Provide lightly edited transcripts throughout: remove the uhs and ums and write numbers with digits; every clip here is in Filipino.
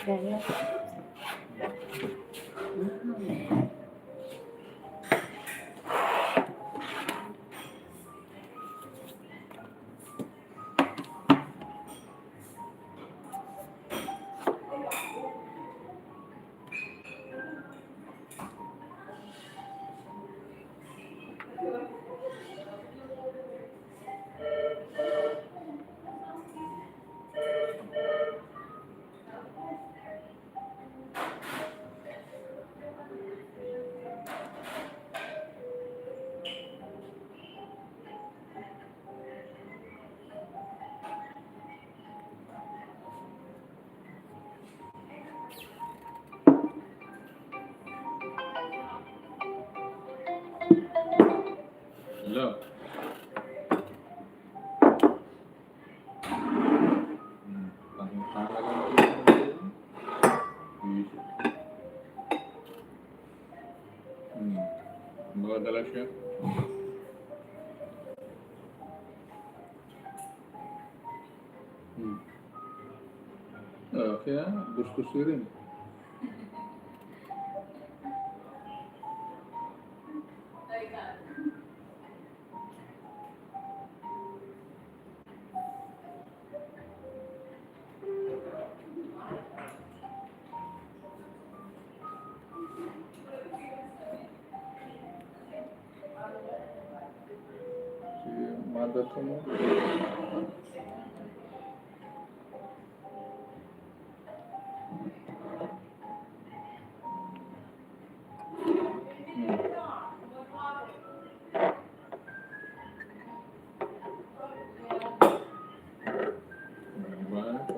Gaya. Hello. Talaga Magdala siya. Kaya gusto siya rin. Si mother ko mo.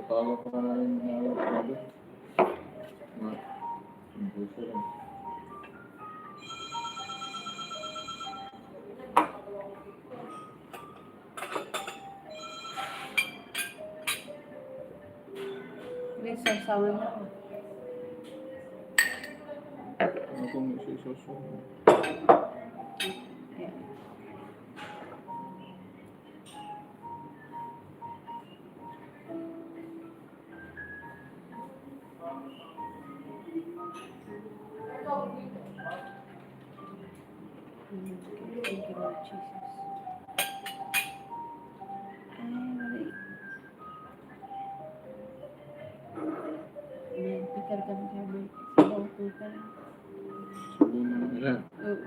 Patawag pa na yung mother. Gusto rin. May sasawa na ako. Ano kung isisoso? Ayan. Thank you, Lord Jesus. Ay, mali. Ayan, pikar kami kami. Sabaw po pa rin. Sabi na nila. Oo.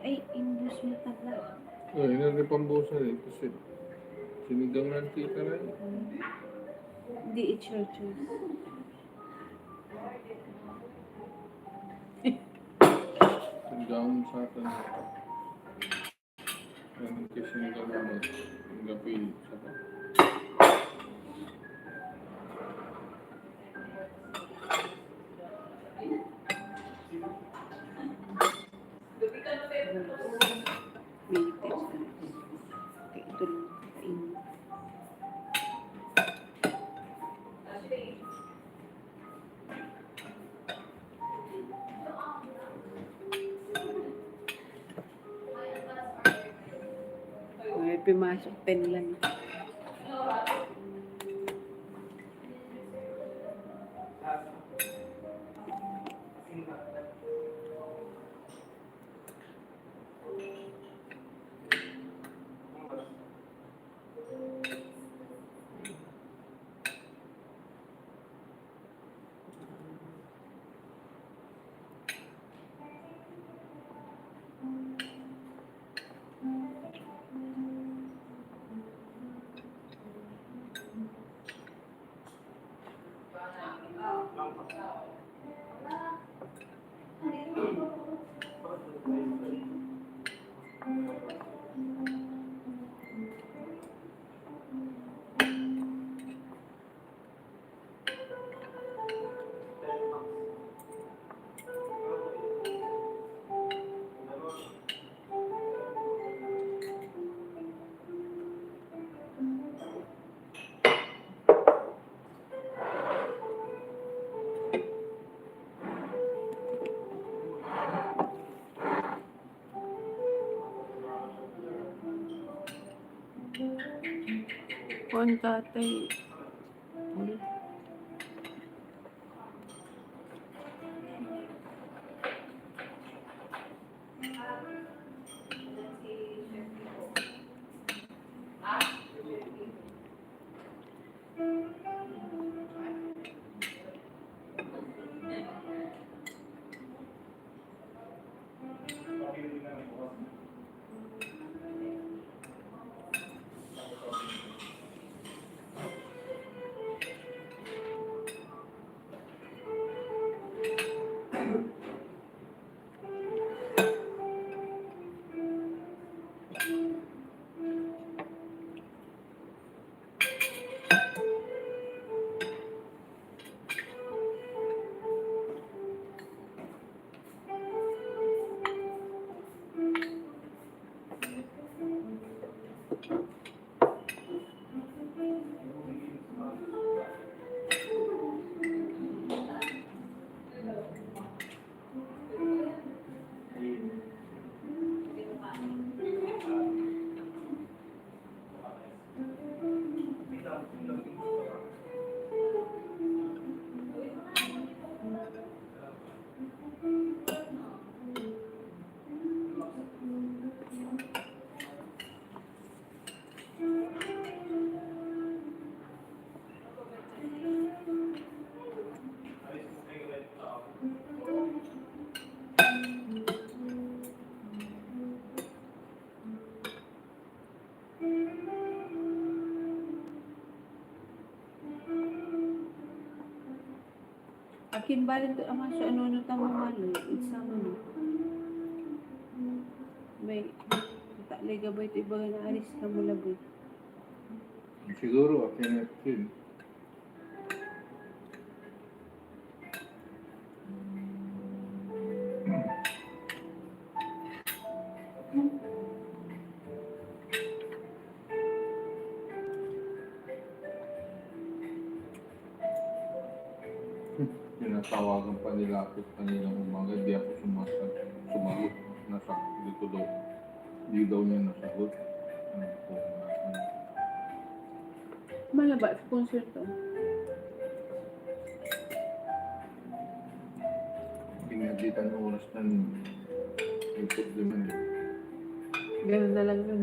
Ay, English mo pala. Yun ang pambusa rin kasi sinigang lang kita na yun. Hindi, it's your choice. Sinigang sa atin. Ano kasi sinigang naman. Yung gabi. Saka. May test ka. Okay, ito lang. Kainin. May pumasok pen lang. Kung tatay, ulit. Akin balik to ama sa ano no tamo malo. Isang ano. May tatlay gabay ito iba na aris ka mo laboy. Siguro, akin na yun. Tinatawagan pa nila ako kanilang umaga, di ako sumagot. Nasa dito daw. Di daw niya nasagot. Ano po, Malaba, sponsor to. Pinagitan ng oras ng YouTube naman eh. Ganun na lang yun.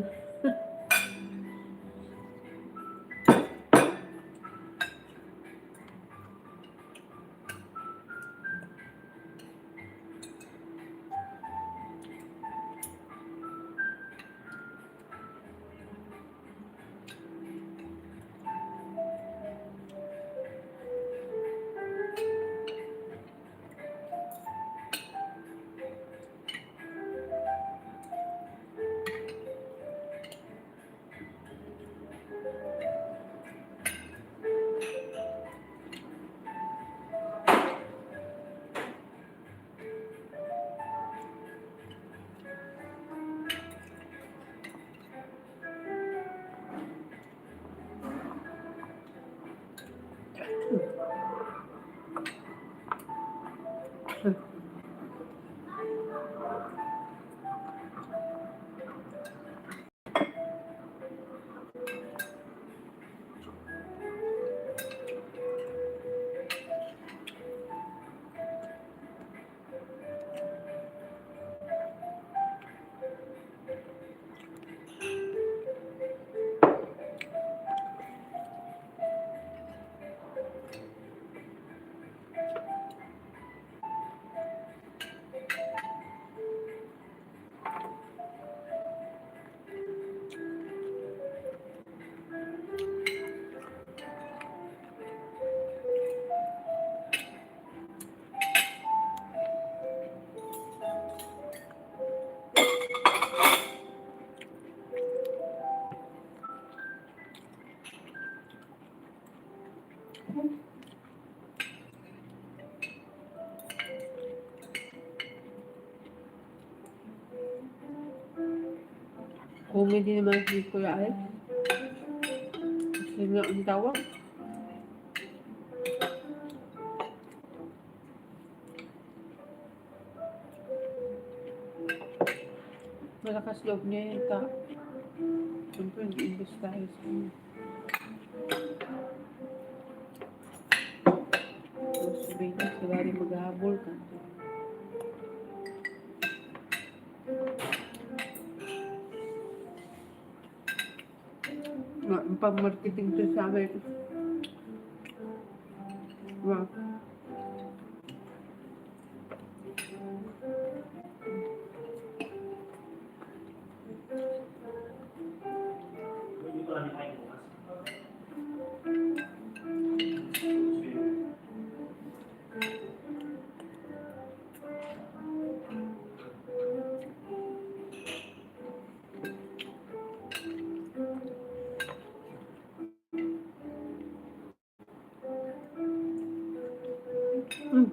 Comedy naman si Kuya Alex. Kasi nga ang tawag. Malakas loob niya yung ka. Siyempre, nag-invest tayo sa Tapos sabihin na, sila rin maghahabol ka. Ang pang-marketing to sa amin. Wow. Mm.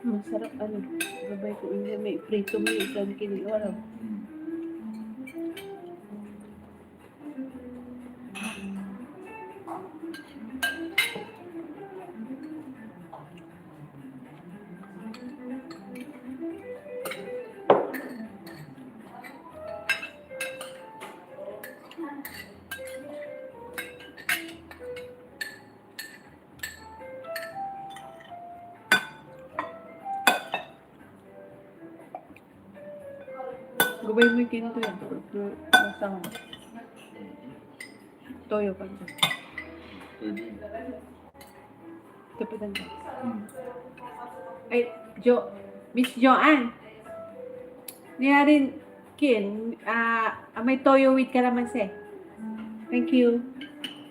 Masarap ano. Gabay ko hindi may prito mo isang kili. Wala. Gabay mo yung kinto yan. Masama. Toyo pa dyan. Pwede. Kapitan ka. Ay, Miss Joanne. Niya rin, Kin, may toyo with kalamansi. Thank you.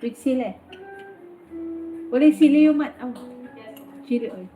With sili. Wala yung sili yung chili oil.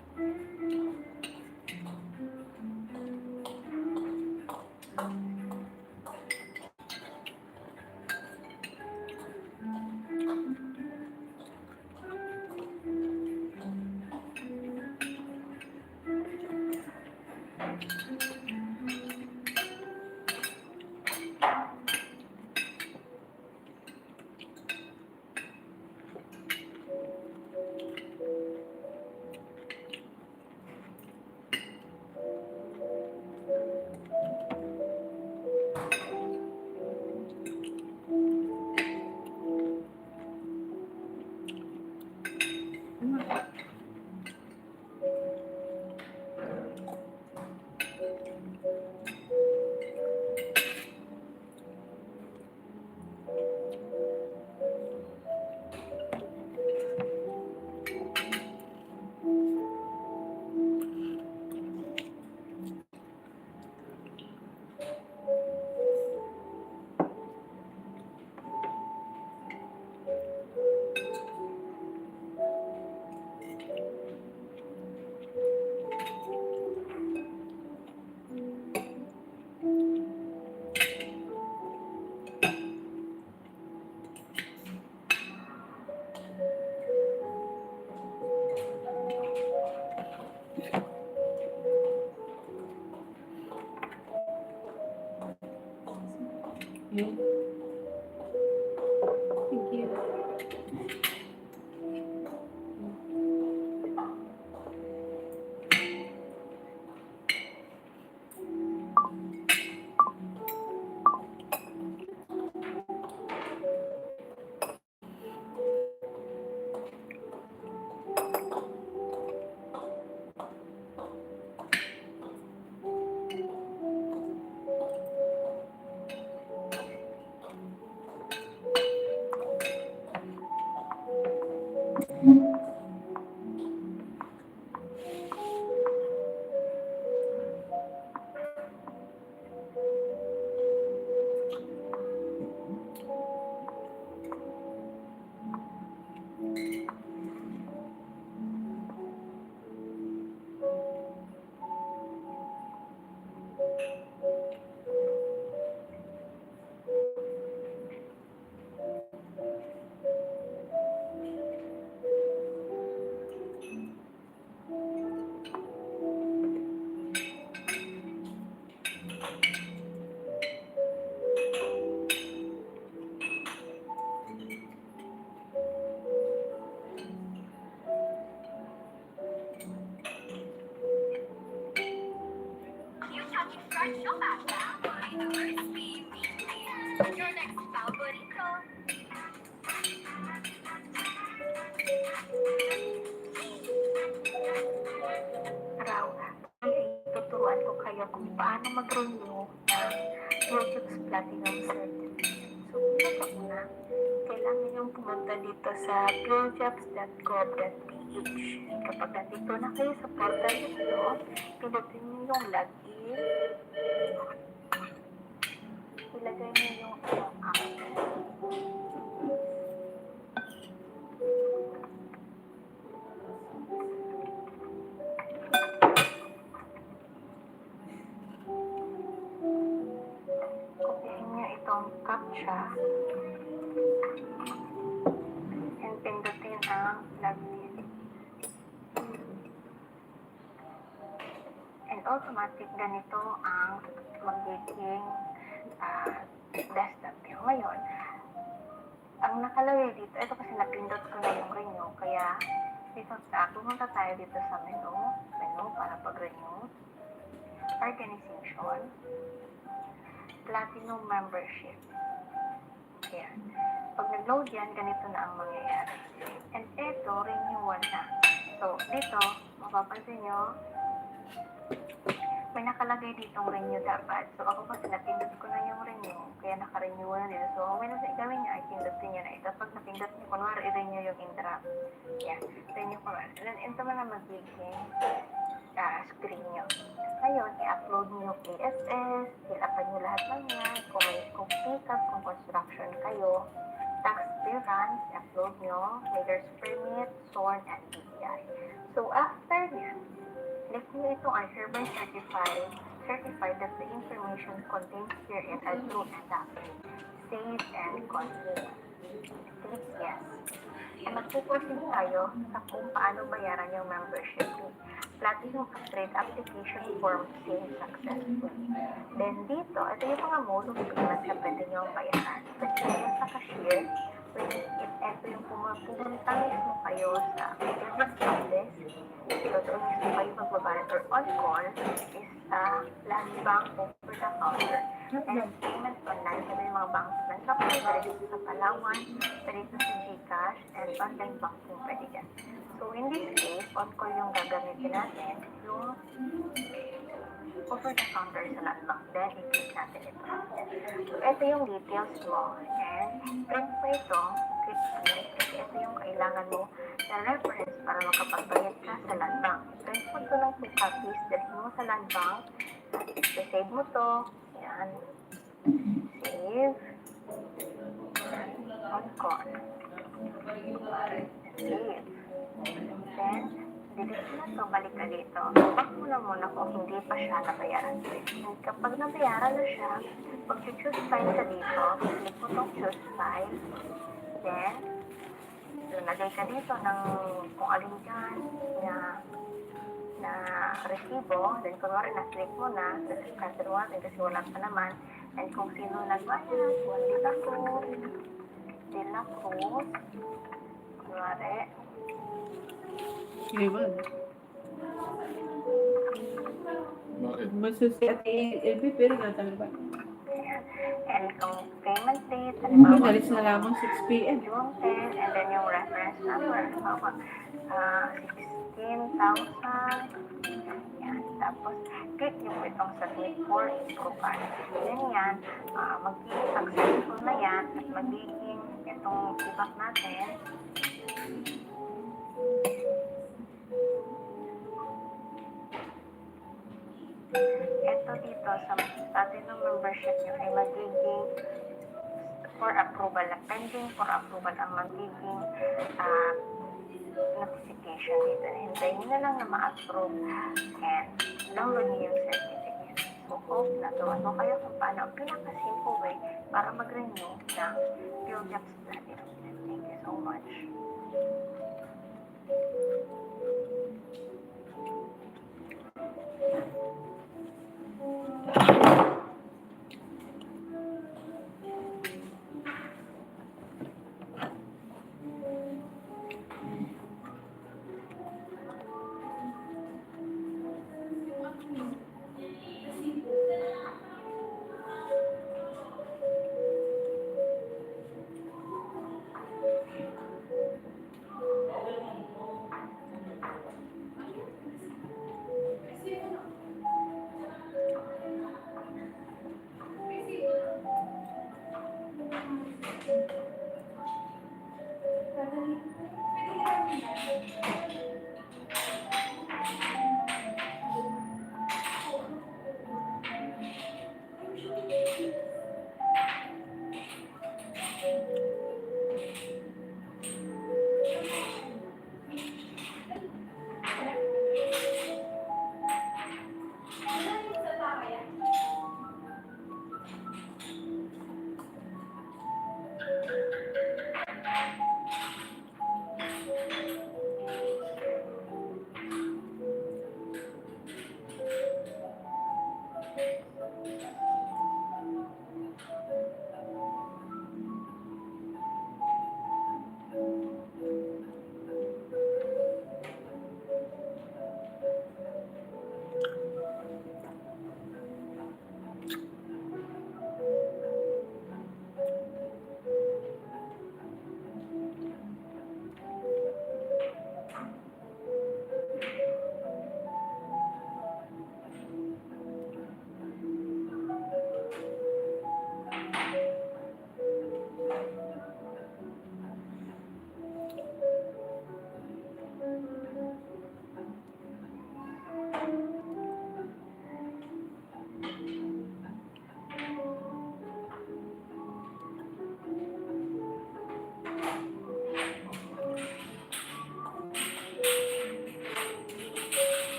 Thank you. Raw, tuturuan ko kayo kung paano mag-renew ng Bluetooth Platinum Certificate. So, una, kailangan niyong pumunta dito sa pureJobs.gov.ph. Kapag nandito na kayo sa portal nito, pinutin niyo yung login, ilagay niyo yung access. Kopihin niyo itong captcha and pindutin ang login. And automatic ganito ang magiging desktop niyo. Ngayon, ang nakalagay dito, ito kasi napindot ko na yung renew, kaya dito pumunta tayo dito sa menu para pag-renew, organization, platinum membership. Ayan. Pag nag-load yan, ganito na ang mangyayari. And ito, renewal na. So, dito, mapapansin nyo, may nakalagay ditong renew dapat. So, ako kasi napindot ko na yung renew, kaya naka-renew na dito. So, kung may nasa gawin nyo, ay pindutin nyo na ito. Pag napindot nyo, kunwari, i-renew yung in-draft. Yeah, renew ko na. And then, ito man na magiging screen nyo. Ngayon, i-upload nyo yung PSS, fill-upan nyo lahat ng yan, kung pick-up, kung construction kayo, tax clearance, i-upload nyo, leader's permit, SORN, and BPI. So, after yan, click nyo itong I hereby certify that the information contained herein are true and accurate. Save and continue. Click yes. And magpuproceed tayo sa kung paano bayaran yung membership fee. Platinum Upgrade Application Form Save Successfully. Then dito, ito yung mga mode of payment na pwede nyo bayaran. Pwede nyo sa cashier, pwede ito yung pumunta mismo kayo sa business office. So, doon mismo kayo magbabayad or on call is land bank over the counter. And payment online, ito yung mga banks na sa pwede dito sa Palawan, pwede dito sa GCash, and online banking pwede yan. So, in this case, on call yung gagamitin natin, yung over the counter sa land bank. Then, i-click natin ito. So, ito yung details mo. And, print mo ito, click print, kasi ito yung kailangan mo na reference para makapagbayad ka sa land bank. Print mo ito ng 2 copies, dalhin mo sa land bank, save mo to, yan, save, on call, save. Then, delete na ito, balik ka dito. Back mo na muna kung hindi pa siya nabayaran. And kapag nabayaran na siya, pag choose file ka dito, click mo itong choose file. Then, lagay ka dito ng kung alin dyan na resibo. Then, kunwari na-click mo na, cancel mo natin kasi wala pa naman. And kung sino nagbayad, Wendy La Cruz, De La Cruz, kunwari, Sige ba? Bakit? Basta si Ate LB, pero natanong ba? and kung payment date, Hindi, halimbawa, nalis na lamang 6 p.m. June 10, and then yung reference number, halimbawa, 16,000, yan. Tapos, click yung itong submit for approval. Then yan, magiging successful na yan at magiging itong feedback natin. Ito dito sa platinum membership nyo ay magiging for approval, na pending for approval ang magiging notification dito. Hintayin nyo na lang na ma-approve and download nyo yung certificate. So, hope nagawa mo kayo kung paano ang pinaka-simple way para mag-renew ng PhilJobs Platinum. Thank you so much.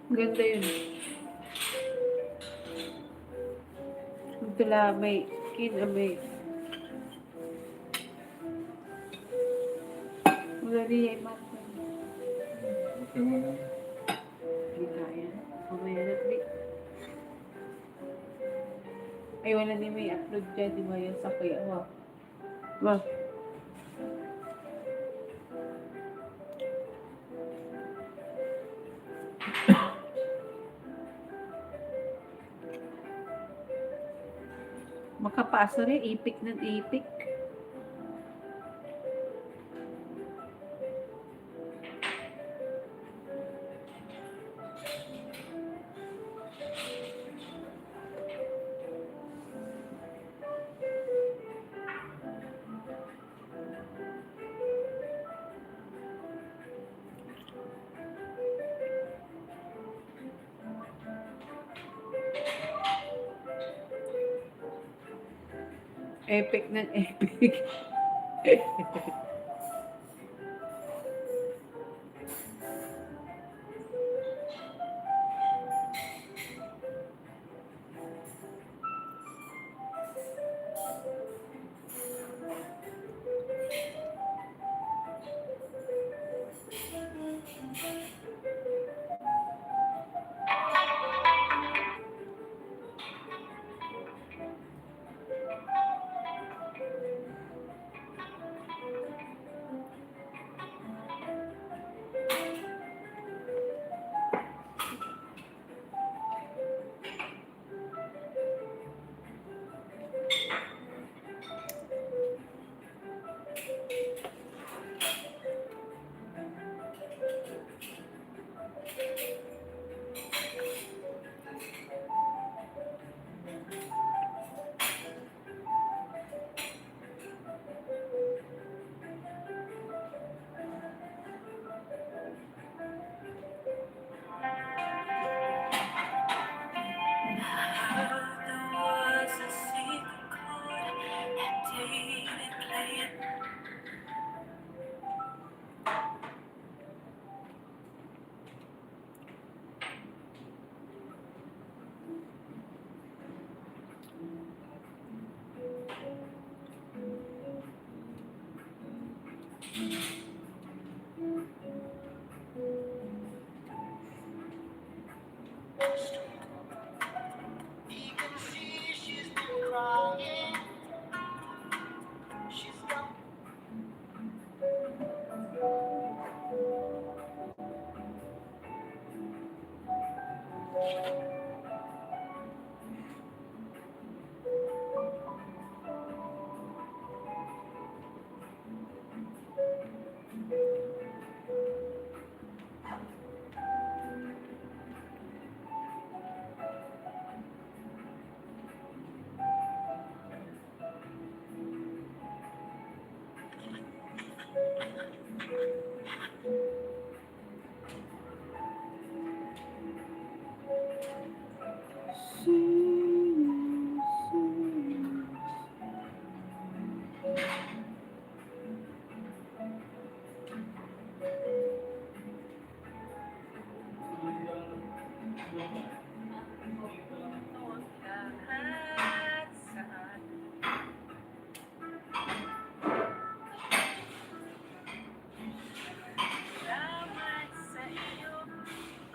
Ganda yun. Ito lang, may may wala niya yung mata. Okay mo na. Hindi kaya. Mamaya na, di. Ay, wala niya may upload dyan. Di ba yan sa kuya mo? Ma. Makapasa rin, ipik ng ipik. Epic ng epic.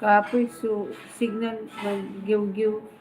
Kapoy so signal mag-giw-giw.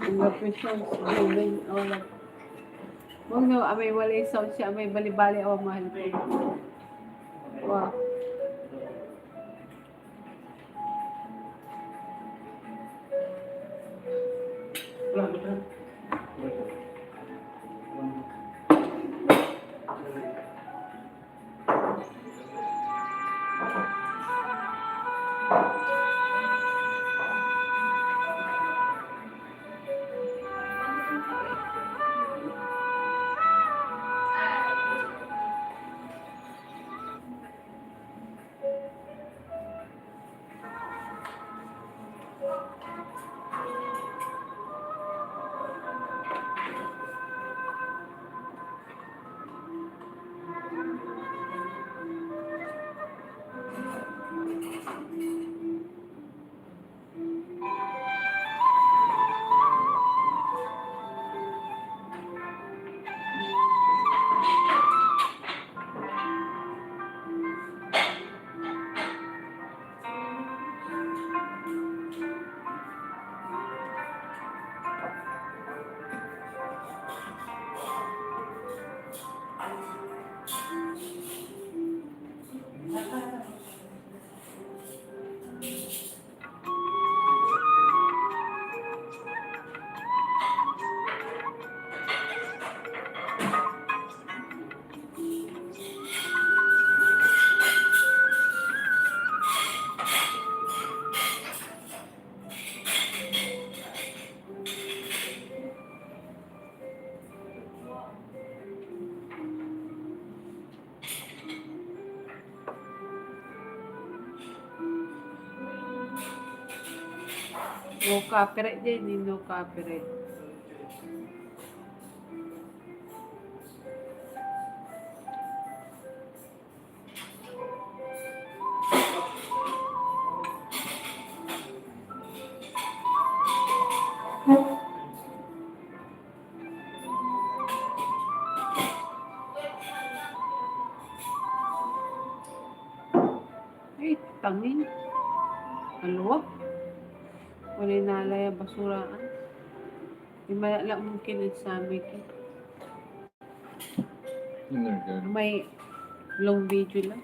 Ang gapi siya, sigilin, wala. Huwag na, amay walay sound siya, amay bali-bali, mahal ko. Wow. No copyright din, no copyright. Ay, tangin. Ano? Wala nalaya basuraan. Di malala mungkin sa amin. Inergan. May long video lang.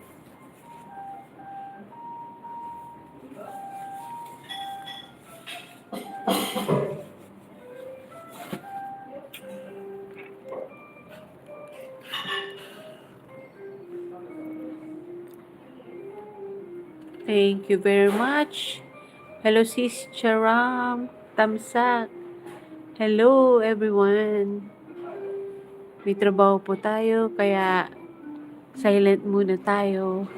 Thank you very much. Hello, Sis Charam. Tamsak. Hello, everyone. May trabaho po tayo, kaya silent muna tayo.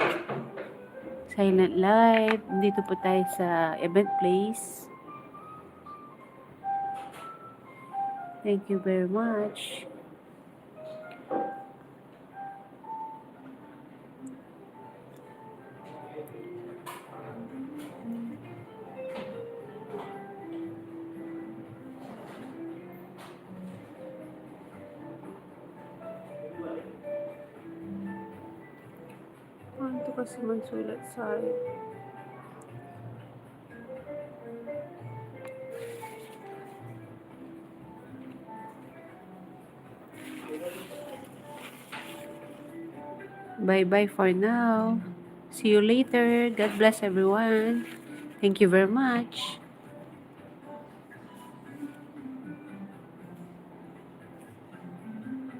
Silent live. Dito po tayo sa event place. Thank you very much. Ano kasi mansulat sa akin? Bye-bye for now. See you later. God bless everyone. Thank you very much.